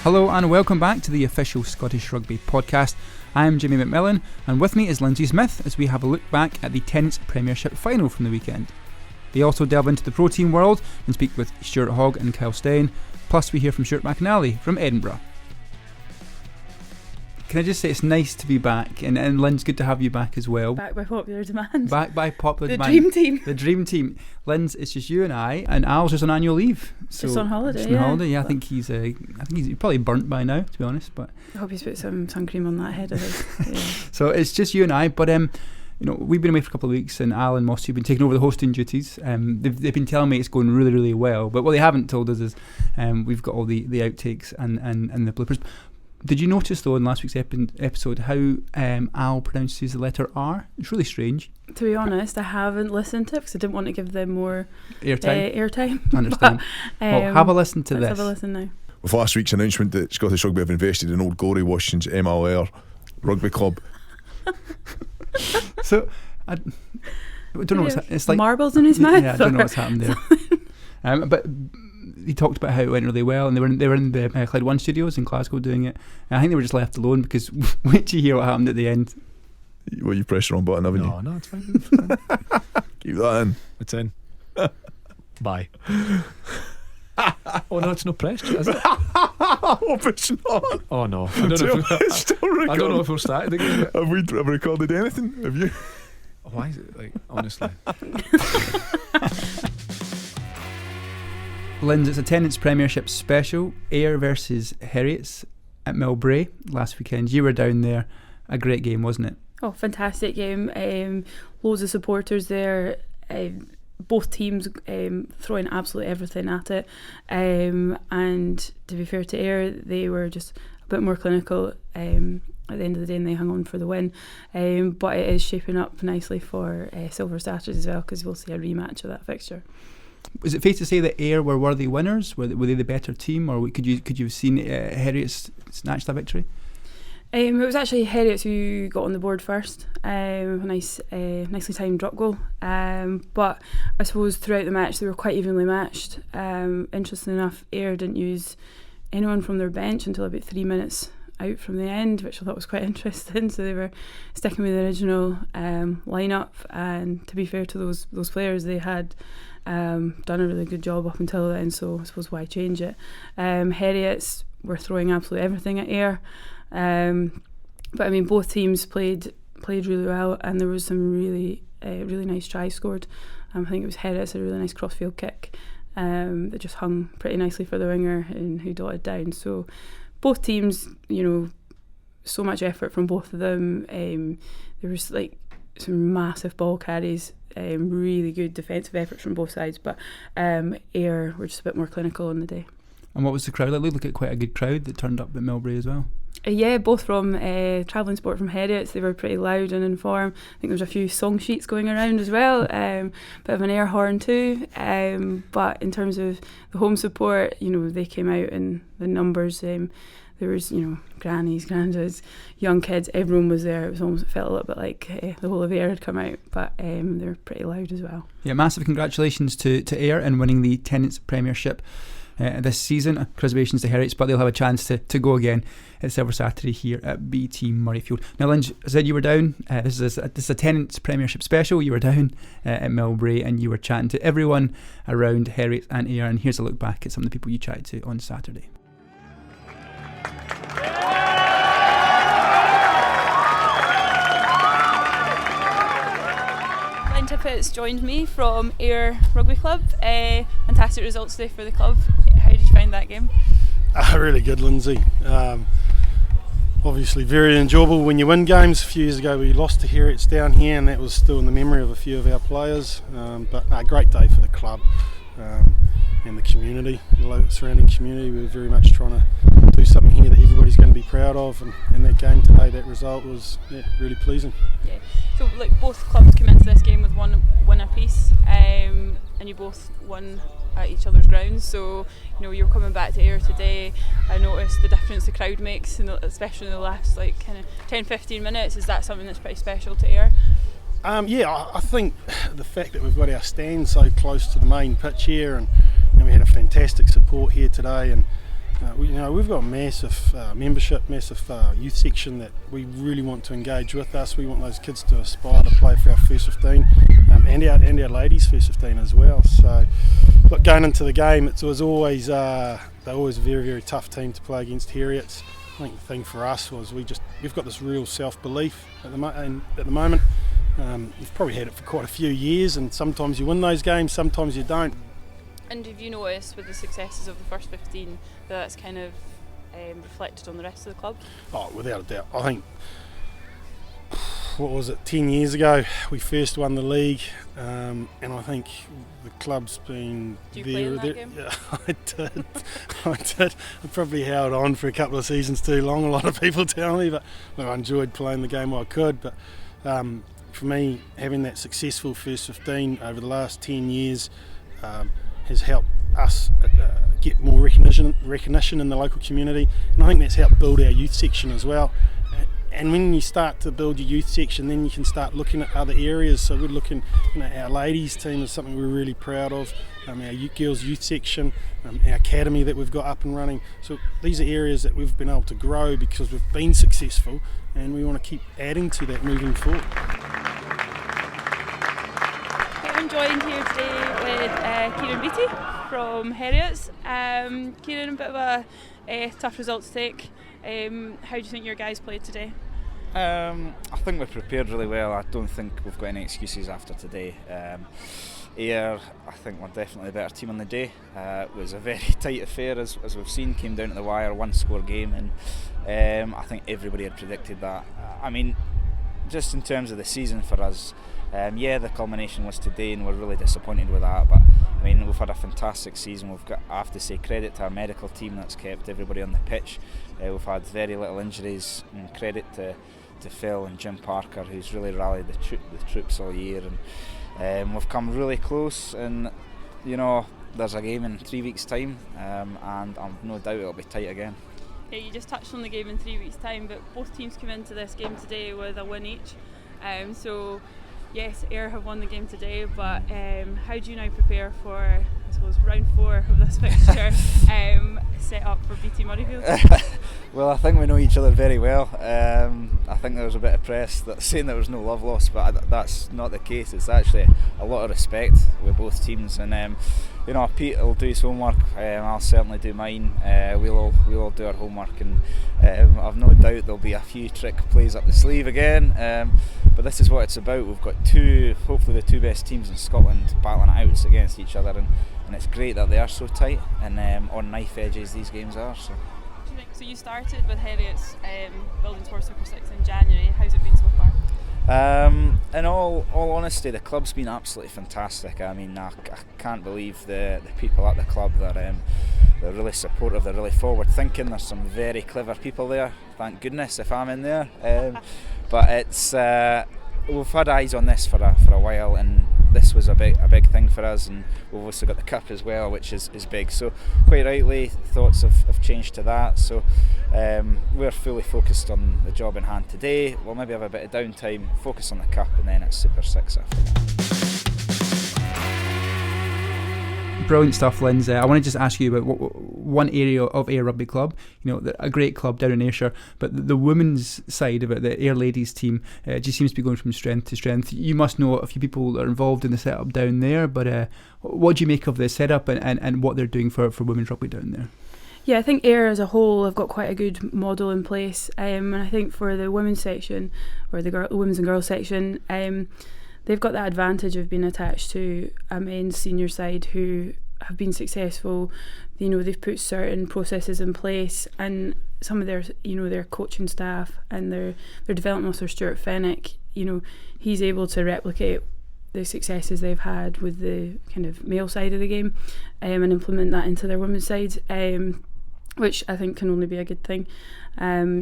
Hello and welcome back to the official Scottish Rugby podcast. I am Jamie McMillan and with me is Lindsey Smith as we have a look back at the Tennent's Premiership final from the weekend. We also delve into the pro team world and speak with Stuart Hogg and Steyn, plus we hear from Stuart McInally from Edinburgh. Can I just say it's nice to be back, and Lynn's good to have you back as well. Back by popular demand. Back by popular the demand. Dream team. The dream team. Lynn's, it's just you and I, and Al's just on annual leave. So just on holiday. Just on holiday. Yeah, I think he's probably burnt by now, to be honest. But I hope he's put some sun cream on that head of his. Yeah. So it's just you and I. But we've been away for a couple of weeks, and Al and Mossy have been taking over the hosting duties. They've been telling me it's going really, really well. But what they haven't told us is we've got all the outtakes and the bloopers. Did you notice though in last week's episode how Al pronounces the letter R? It's really strange. To be honest, I haven't listened to it because I didn't want to give them more airtime. Understand. Well, have a listen to this. Let's have a listen now. With last week's announcement that Scottish Rugby have invested in Old Glory Washington's MLR Rugby Club. So I don't know what's it's like marbles in his mouth. Yeah, I don't know what's happened there. But he talked about how it went really well, and they were in the Clyde One studios in Glasgow doing it. And I think they were just left alone because wait till you hear what happened at the end. Well, you pressed the wrong button, haven't you? No, it's fine. It's fine. Keep that in. It's in. Bye. Oh no, it's not pressed yet, is it? I hope it's not. Oh no, I don't know if we're started again. Have we recorded anything? Have you? Why is it like honestly? Linz, it's a Tennent's Premiership special. Ayr versus Heriot at Millbrae last weekend. You were down there. A great game, wasn't it? Oh, fantastic game. Loads of supporters there. Both teams throwing absolutely everything at it. And to be fair to Ayr, they were just a bit more clinical at the end of the day, and they hung on for the win. But it is shaping up nicely for Silver Saturdays as well, because we'll see a rematch of that fixture. Was it fair to say that Ayr were worthy winners? Were they the better team, or could you have seen Heriot snatch that victory? It was actually Heriot who got on the board first. A nicely timed drop goal. But I suppose throughout the match they were quite evenly matched. Interestingly enough, Ayr didn't use anyone from their bench until about 3 minutes out from the end, which I thought was quite interesting. So they were sticking with the original lineup, and to be fair to those players, they had done a really good job up until then. So I suppose why change it? Heriots were throwing absolutely everything at Ayr. But I mean, both teams played really well, and there was some really nice tries scored. I think it was Heriot's a really nice crossfield kick that just hung pretty nicely for the winger and who dotted down. So both teams, so much effort from both of them. There was like some massive ball carries, really good defensive efforts from both sides. But Ayr were just a bit more clinical on the day. And what was the crowd like? It looked like quite a good crowd that turned up at Millbrae as well. Yeah, both from travelling sport from Heriot. They were pretty loud and in form. I think there was a few song sheets going around as well. Bit of an air horn too. But in terms of the home support, they came out in the numbers. There was, grannies, granddads, young kids. Everyone was there. It felt a little bit like the whole of Ayr had come out. But they were pretty loud as well. Yeah, massive congratulations to Ayr in winning the Tennent's Premiership this season. Congratulations to Heriot, but they'll have a chance to go again at Silver Saturday here at BT Murrayfield. Now, Lynn, I said you were down. This is a Tennent's Premiership special. You were down at Millbrae and you were chatting to everyone around Heriot and Ayr. And here's a look back at some of the people you chatted to on Saturday. Tippett's joined me from Ayr Rugby Club. Fantastic results today for the club. How did you find that game? Really good, Lindsey. Obviously very enjoyable when you win games. A few years ago we lost to Heriots down here, and that was still in the memory of a few of our players. But a great day for the club and the community, the surrounding community. We were very much trying to do something here that everybody's going to be proud of, and that game today, that result was really pleasing. Yeah. So both clubs came into this game with one win apiece, and you both won at each other's grounds. So you're coming back to Ayr today. I noticed the difference the crowd makes, especially in the last 10-15 minutes. Is that something that's pretty special to Ayr? I think the fact that we've got our stand so close to the main pitch here, and we had a fantastic support here today, and We've got a massive membership, massive youth section that we really want to engage with us. We want those kids to aspire to play for our first 15 and our ladies' first 15 as well. So, look, going into the game, it was always they're always a very, very tough team to play against Heriots. I think the thing for us was we've got this real self-belief at the moment. We've probably had it for quite a few years, and sometimes you win those games, sometimes you don't. And have you noticed with the successes of the first 15 that's kind of reflected on the rest of the club? Oh, without a doubt. I think, 10 years ago we first won the league, and I think the club's been... Do you play in that game? Yeah, I did. I probably held on for a couple of seasons too long, a lot of people tell me, but I enjoyed playing the game while I could. But for me, having that successful first 15 over the last 10 years has helped us get more recognition in the local community, and I think that's helped build our youth section as well. And when you start to build your youth section, then you can start looking at other areas. So we're looking, our ladies team is something we're really proud of. Our girls youth section, our academy that we've got up and running. So these are areas that we've been able to grow because we've been successful, and we want to keep adding to that moving forward. I'm joined here today with Kieran Beattie from Heriot's. Kieran, a bit of a tough result to take. How do you think your guys played today? I think we prepared really well. I don't think we've got any excuses after today. Ayr, I think we're definitely the better team on the day. It was a very tight affair, as we've seen, came down to the wire, one score game, and I think everybody had predicted that. I mean, just in terms of the season for us, the culmination was today, and we're really disappointed with that. But I mean, we've had a fantastic season. I have to say credit to our medical team that's kept everybody on the pitch. We've had very little injuries, and credit to Phil and Jim Parker, who's really rallied the troops all year. And we've come really close. And there's a game in 3 weeks' time, and I've no doubt it'll be tight again. Yeah, you just touched on the game in 3 weeks' time, but both teams come into this game today with a win each. So yes, Ayr have won the game today, but how do you now prepare for, I suppose, round 4 of this fixture set up for BT Murrayfield? Well, I think we know each other very well. I think there was a bit of press that's saying there was no love lost, but that's not the case. It's actually a lot of respect with both teams, and Pete will do his homework. I'll certainly do mine. We'll all do our homework, and I've no doubt there'll be a few trick plays up the sleeve again. But this is what it's about. We've got hopefully the two best teams in Scotland battling it out against each other, and it's great that they are so tight and on knife edges these games are. So you started with Heriot's building towards Super 6 in January. How's it been so far? In all honesty, the club's been absolutely fantastic. I mean, I can't believe the people at the club. They're really supportive, they're really forward thinking. There's some very clever people there, thank goodness if I'm in there. But it's we've had eyes on this for a while, and this was a big thing for us, and we've also got the cup as well, which is big. So quite rightly, thoughts have changed to that. So we're fully focused on the job in hand today. We'll maybe have a bit of downtime, focus on the cup, and then it's Super 6 after that. Brilliant stuff, Lindsey. I want to just ask you about one area of Ayr Rugby Club. A great club down in Ayrshire, but the women's side of it, the Ayr ladies team, just seems to be going from strength to strength. You must know a few people that are involved in the setup down there, but what do you make of the setup and what they're doing for women's rugby down there? Yeah, I think Ayr as a whole have got quite a good model in place, and I think for the women's section, or the women's and girls section, they've got that advantage of being attached to a men's senior side who have been successful. They've put certain processes in place, and some of their coaching staff and their development officer Stuart Fennick, he's able to replicate the successes they've had with the kind of male side of the game, and implement that into their women's side, which I think can only be a good thing.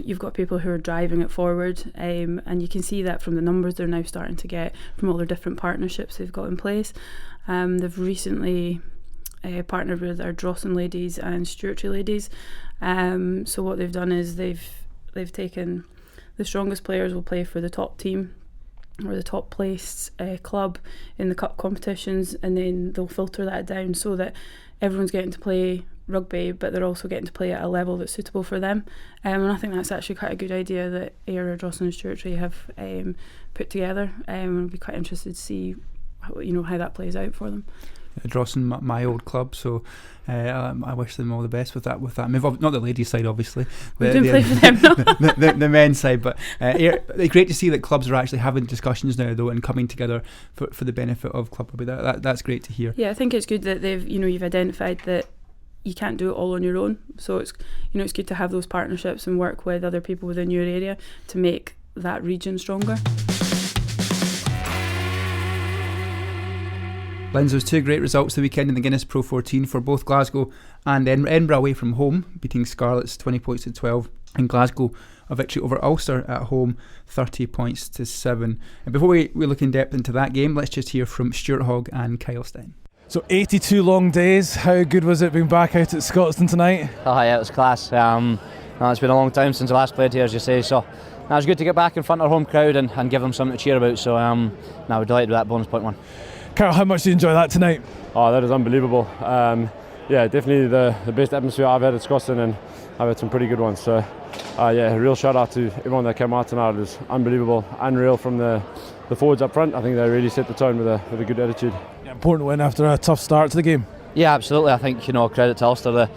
You've got people who are driving it forward, and you can see that from the numbers they're now starting to get from all their different partnerships they've got in place. They've recently partnered with our Drawson ladies and Stuart ladies. So what they've done is they've taken the strongest players will play for the top team or the top placed club in the cup competitions, and then they'll filter that down so that everyone's getting to play rugby, but they're also getting to play at a level that's suitable for them. And I think that's actually quite a good idea that Ayr, Ardrossan and Stuart have put together. I'll be quite interested to see how that plays out for them. Ardrossan, my old club, so I wish them all the best with that move. Not the ladies' side, obviously. We didn't play for them, no. the men's side, but it's great to see that clubs are actually having discussions now, though, and coming together for the benefit of club rugby. That's great to hear. Yeah, I think it's good that you've identified that you can't do it all on your own. So it's good to have those partnerships and work with other people within your area to make that region stronger. Lindsey, was 2 great results the weekend in the Guinness Pro 14 for both Glasgow and Edinburgh away from home, beating Scarlets 20 points to 12, and Glasgow a victory over Ulster at home 30 points to 7. And before we look in depth into that game, let's just hear from Stuart, Hogg and Kyle Steyn. So 82 long days, how good was it being back out at Scotstoun tonight? Oh yeah, it was class. It's been a long time since I last played here, as you say, so it was good to get back in front of our home crowd and give them something to cheer about, so we're delighted with that bonus point one. Carol, how much did you enjoy that tonight? Oh, that is unbelievable. Definitely the best atmosphere I've had at Scotstoun, and I've had some pretty good ones. So, a real shout out to everyone that came out tonight. It was unbelievable, unreal from the forwards up front. I think they really set the tone with a good attitude. Yeah, important win after a tough start to the game. Yeah, absolutely. I think credit to Ulster. They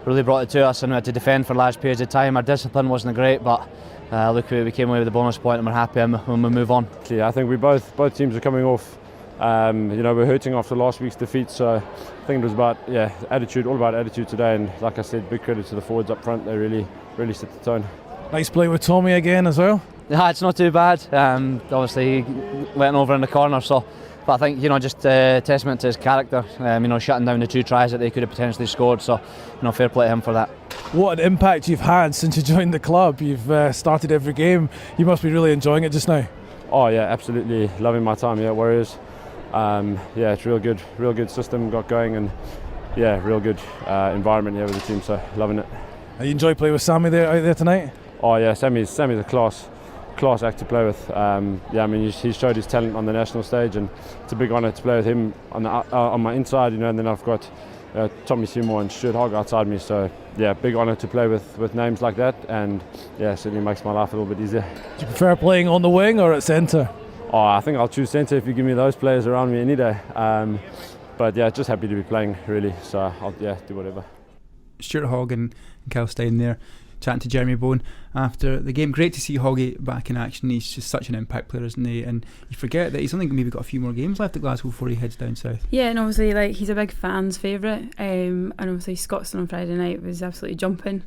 really brought it to us, and we had to defend for large periods of time. Our discipline wasn't great, but look, we came away with a bonus point, and we're happy when we move on. Yeah, I think we both teams are coming off. We're hurting after last week's defeat, so I think it was about attitude, all about attitude today. And like I said, big credit to the forwards up front. They really set the tone. Nice play with Tommy again as well. Yeah, it's not too bad. Obviously, he went over in the corner, but I think just testament to his character. Shutting down the 2 tries that they could have potentially scored. So, fair play to him for that. What an impact you've had since you joined the club. You've started every game. You must be really enjoying it just now. Oh yeah, absolutely loving my time here at Warriors. It's real good system got going, and real good environment here with the team, so loving it. You enjoy playing with Sammy out there tonight? Oh yeah, Sammy's a class act to play with. He's showed his talent on the national stage, and it's a big honour to play with him on my inside, and then I've got Tommy Seymour and Stuart Hogg outside me, so big honour to play with names like that, and certainly makes my life a little bbit easier. Do you prefer playing on the wing or at centre? Oh, I think I'll choose centre if you give me those players around me any day. Just happy to be playing, really. So I'll do whatever. Stuart Hogg and Kyle Steyn there chatting to Jeremy Bowen after the game. Great to see Hoggy back in action. He's just such an impact player, isn't he? And you forget that he's only maybe got a few more games left at Glasgow before he heads down south. Yeah, and obviously he's a big fans' favourite, and obviously Scotstoun on Friday night was absolutely jumping.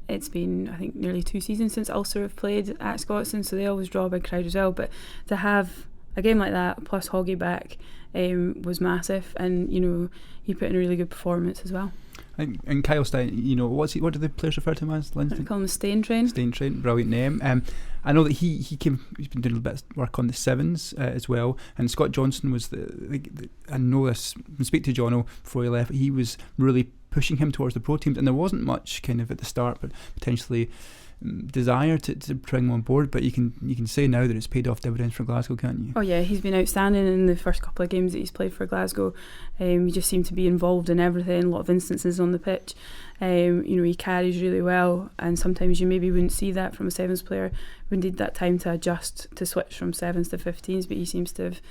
It's been, I think, nearly 2 seasons since Ulster have played at Scotstoun, so they always draw a big crowd as well. But to have a game like that plus Hoggy back was massive, and he put in a really good performance as well. And Kyle Steyn, what do the players refer to him as, Lindsey? I call him Steyn Train. Steyn Train, brilliant name. I know that he's been doing a little bit of work on the sevens as well. And Scott Johnson was I know this, when speak to Jono before he left, he was really pushing him towards the pro teams, and there wasn't much kind of at the start, but potentially desire to bring him on board, but you can say now that it's paid off dividends for Glasgow, can't you? Oh yeah, he's been outstanding in the first couple of games that he's played for Glasgow. He just seemed to be involved in everything, a lot of instances on the pitch. He carries really well, and sometimes you maybe wouldn't see that from a sevens player. We need that time to adjust to switch from sevens to 15s, but he seems to have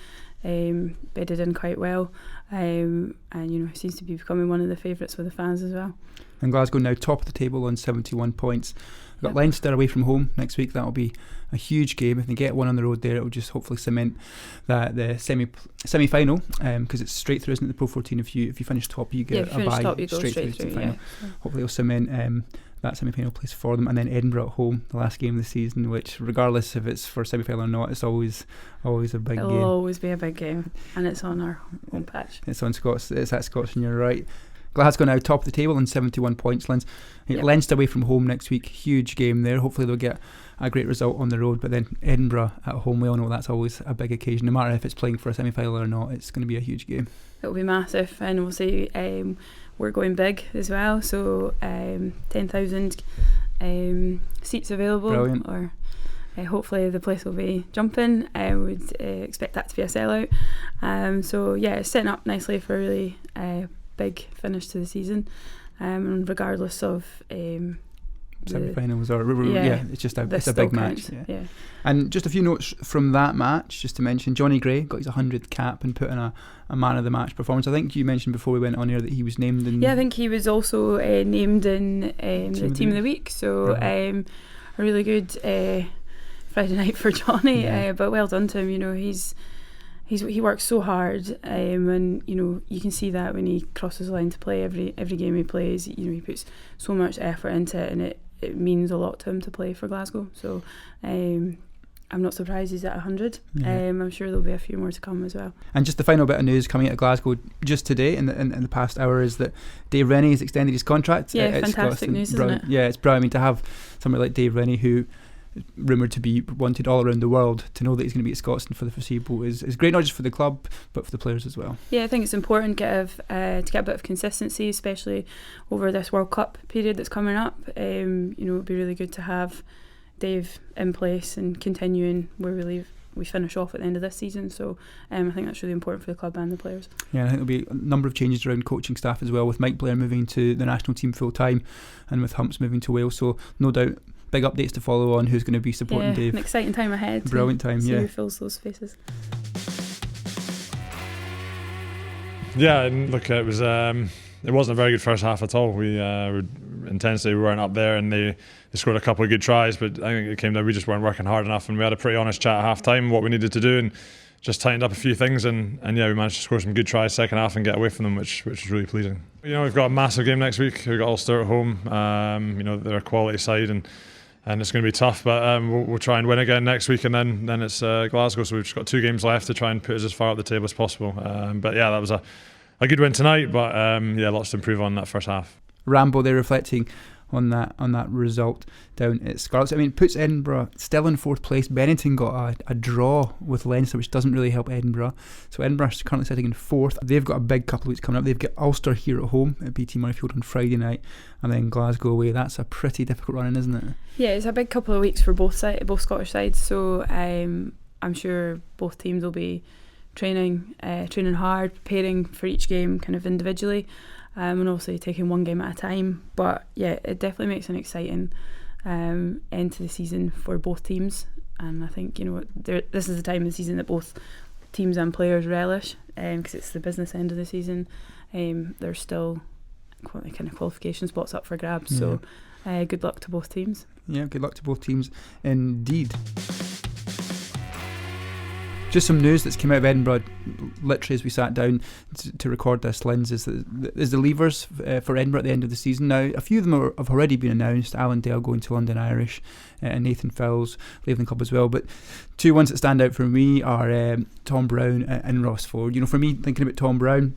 bedded in quite well, and he seems to be becoming one of the favourites with the fans as well. And Glasgow now top of the table on 71 points. We've got Leinster away from home next week. That'll be a huge game. If they get one on the road there, it'll just hopefully cement that the semi-final, because it's straight through, isn't it, the Pro 14? If you finish top, you get a bye top, you go straight through through, to the final. Yeah. Hopefully it'll cement that semi-final place for them, and then Edinburgh at home, the last game of the season, which regardless if it's for semi-final or not, it's always a big game. It'll always be a big game, and it's on our home patch. It's at Scots, and you're right. Glasgow now top of the table on 71 points. Leinster away from home next week, huge game there. Hopefully they'll get a great result on the road, but then Edinburgh at home, we all know that's always a big occasion. No matter if it's playing for a semi-final or not, it's going to be a huge game. It'll be massive, and we'll see we're going big as well, so 10,000 seats available. Brilliant. Or hopefully the place will be jumping. I would expect that to be a sellout. It's setting up nicely for a really big finish to the season, and regardless of semi-finals or it's just it's a big match. Yeah. And just a few notes from that match, just to mention, Johnny Gray got his 100th cap and put in a man of the match performance. I think you mentioned before we went on air that he was named in. Yeah, I think he was also named in the team of the week. So a really good Friday night for Johnny. But well done to him. You know, he works so hard, and you know you can see that when he crosses the line to play every game he plays. You know, he puts so much effort into it, and it means a lot to him to play for Glasgow. So I'm not surprised he's at 100. I'm sure there'll be a few more to come as well. And just the final bit of news coming out of Glasgow just today in the past hour is that Dave Rennie has extended his contract. Yeah, fantastic news, isn't it? Yeah, it's brilliant. I mean, to have somebody like Dave Rennie, who is rumoured to be wanted all around the world, to know that he's going to be at Scotland for the foreseeable is great, not just for the club but for the players as well. Yeah, I think it's important to get a bit of consistency, especially over this World Cup period that's coming up. You know, it'd be really good to have Dave in place and continuing where we finish off at the end of this season. So I think that's really important for the club and the players. Yeah, I think there'll be a number of changes around coaching staff as well, with Mike Blair moving to the national team full time and with Humps moving to Wales. So no doubt big updates to follow on who's going to be supporting Dave. An exciting time ahead. Brilliant time, see who fills those spaces. Yeah, and look, it wasn't a very good first half at all. We intensely weren't up there, and they scored a couple of good tries, but I think it came down we just weren't working hard enough, and we had a pretty honest chat at half time what we needed to do, and just tightened up a few things, and yeah, we managed to score some good tries second half and get away from them, which was really pleasing. You know, we've got a massive game next week. We've got Ulster at home. You know, they're a quality side, and it's going to be tough, but we'll try and win again next week, and then it's Glasgow, so we've just got 2 games left to try and put us as far up the table as possible. But yeah, that was a good win tonight, but lots to improve on that first half. Rambo, they're reflecting on that result down at Scarlets. I mean, it puts Edinburgh still in 4th place. Bennington got a draw with Leinster, which doesn't really help Edinburgh. So Edinburgh's currently sitting in 4th. They've got a big couple of weeks coming up. They've got Ulster here at home at BT Murrayfield on Friday night, and then Glasgow away. That's a pretty difficult run-in, isn't it? Yeah, it's a big couple of weeks for both Scottish sides. So I'm sure both teams will be training hard, preparing for each game kind of individually, and obviously taking one game at a time. But yeah, it definitely makes an exciting end to the season for both teams, and I think, you know, this is the time of the season that both teams and players relish, because it's the business end of the season. There's still kind of qualification spots up for grabs, so good luck to both teams. Yeah, good luck to both teams indeed. Just some news that's come out of Edinburgh literally as we sat down to record this, Linz, is the leavers for Edinburgh at the end of the season. Now, a few of them have already been announced. Alan Dale going to London Irish, and Nathan Fowles leaving the club as well. But 2 ones that stand out for me are Tom Brown and Ross Ford. You know, for me, thinking about Tom Brown,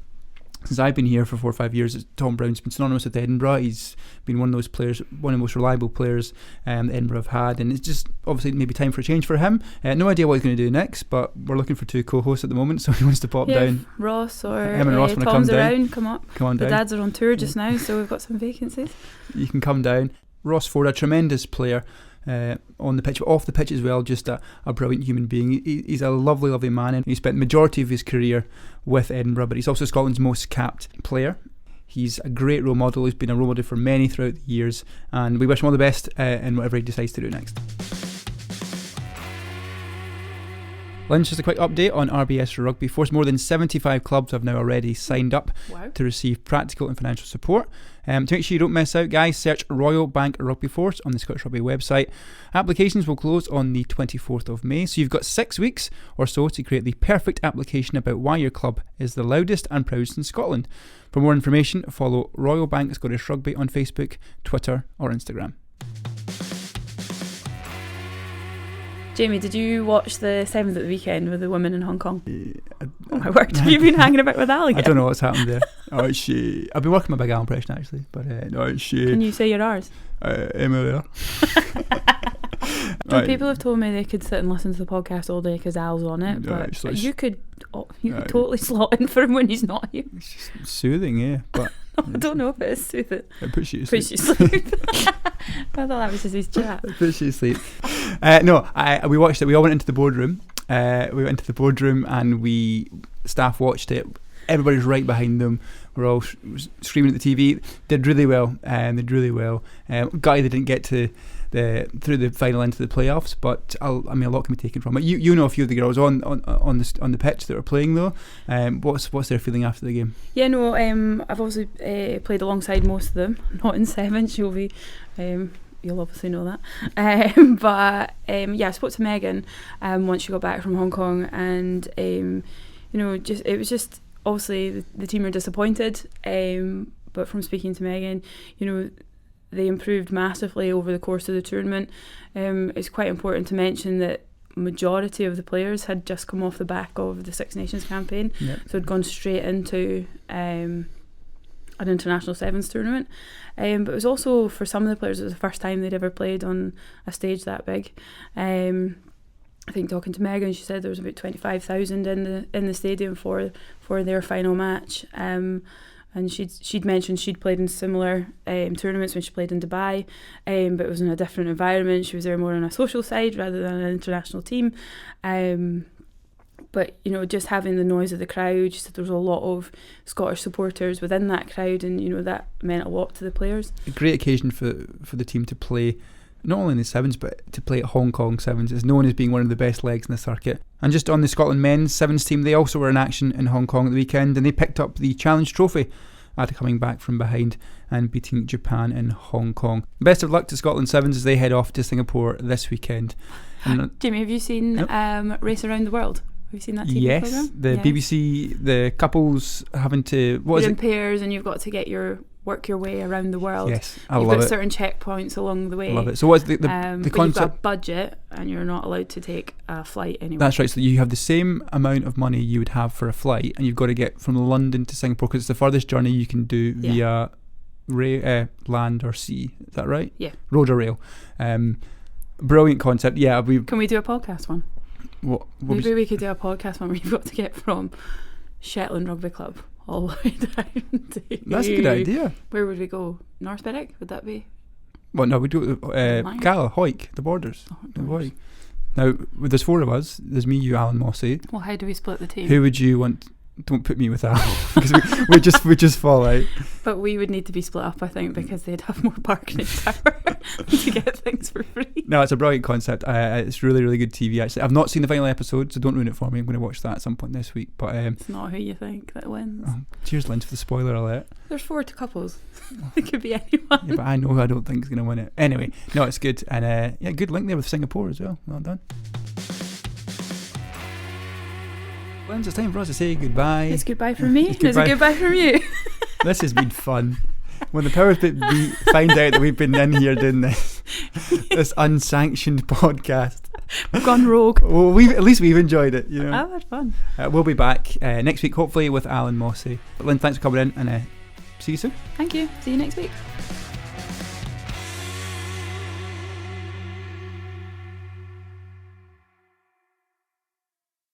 since I've been here for 4 or 5 years, Tom Brown's been synonymous with Edinburgh. He's been one of those players, one of the most reliable players that Edinburgh have had, and it's just obviously maybe time for a change for him. No idea what he's going to do next, but we're looking for 2 co-hosts at the moment, so he wants to pop down. Ross or him and Ross want to come down. Come up. Come on down. The dads are on tour just now, so we've got some vacancies. You can come down. Ross Ford, a tremendous player. On the pitch, but off the pitch as well, just a brilliant human being. He's a lovely, lovely man, and he spent the majority of his career with Edinburgh, but he's also Scotland's most capped player. He's a great role model. He's been a role model for many throughout the years, and we wish him all the best in whatever he decides to do next. Lynch, just a quick update on RBS Rugby Force. More than 75 clubs have now already signed up to receive practical and financial support. To make sure you don't miss out, guys, search Royal Bank Rugby Force on the Scottish Rugby website. Applications will close on the 24th of May, so you've got 6 weeks or so to create the perfect application about why your club is the loudest and proudest in Scotland. For more information, follow Royal Bank Scottish Rugby on Facebook, Twitter or Instagram. Jamie, did you watch the 7th at the weekend with the women in Hong Kong? Oh my word, have you been hanging about with Al again? I don't know what's happened there. Oh, she. I've been working my Big Al impression actually, but no, she. Can you say your R's? Emma there. Right. People have told me they could sit and listen to the podcast all day because Al's on it, but you could totally slot in for him when he's not here. It's just soothing, yeah, but I don't know if it is soothing. It puts you to sleep. I thought that was just his chat. It puts you to sleep. We watched it. We all went into the boardroom. We went into the boardroom and staff watched it everybody's right behind them. We're all screaming at the TV. Did really well. Gutted they didn't get to through the final into the playoffs, but a lot can be taken from it. You know a few of the girls on the pitch that were playing though. What's their feeling after the game? Yeah, no, I've also played alongside most of them. Not in sevens, you'll obviously know that. But I spoke to Megan once she got back from Hong Kong, and it was just obviously the team are disappointed. But from speaking to Megan, they improved massively over the course of the tournament. It's quite important to mention that majority of the players had just come off the back of the Six Nations campaign, so had gone straight into an international sevens tournament. But it was also, for some of the players, it was the first time they'd ever played on a stage that big. I think talking to Megan, she said there was about 25,000 in the stadium for their final match. And she'd mentioned she'd played in similar tournaments when she played in Dubai, but it was in a different environment. She was there more on a social side rather than an international team. But just having the noise of the crowd, she said there was a lot of Scottish supporters within that crowd, and that meant a lot to the players. A great occasion for the team to play, not only in the sevens, but to play at Hong Kong Sevens. Is known as being one of the best legs in the circuit. And just on the Scotland men's sevens team, they also were in action in Hong Kong at the weekend, and they picked up the Challenge Trophy after coming back from behind and beating Japan in Hong Kong. Best of luck to Scotland Sevens as they head off to Singapore this weekend. Jamie, have you seen Race Around the World? Have you seen that TV programme? Yes, BBC, the couples having to... You're in pairs and you've got to work your way around the world. Yes, You've got certain checkpoints along the way. I love it. So what's the but concept? You've got a budget and you're not allowed to take a flight anywhere. That's right. So you have the same amount of money you would have for a flight, and you've got to get from London to Singapore, because it's the furthest journey you can do via land or sea. Is that right? Yeah. Road or rail. Brilliant concept. Yeah. Can we do a podcast one? Maybe we could do a podcast one where you've got to get from Shetland Rugby Club all the way down to... That's a good idea. Where would we go? North Berwick? Would that be? Well, no, we do Gala, Hoyk, the Borders. Hoyk. Now, there's four of us. There's me, you, Alan, Mossy. Well, how do we split the team? Who would you want? Don't put me with Alan, because we just fall out. But we would need to be split up, I think, because they'd have more bargaining power to get things for free. No, it's a brilliant concept. It's really, really good TV, actually. I've not seen the final episode, so don't ruin it for me. I'm going to watch that at some point this week. But it's not who you think that wins. Cheers, Lynn, for the spoiler alert. There's 4 couples. It could be anyone. Yeah, but I know who I don't think is going to win it. Anyway, no, it's good. And good link there with Singapore as well. Well done. When's it's time for us to say goodbye? It's goodbye from me. It's a goodbye from you. This has been fun. When the powers that be find out that we've been in here doing this unsanctioned podcast, we've gone rogue. Well, at least we've enjoyed it. I've had fun. We'll be back next week, hopefully with Alan Mossy. But Lynn, thanks for coming in, and see you soon. Thank you. See you next week.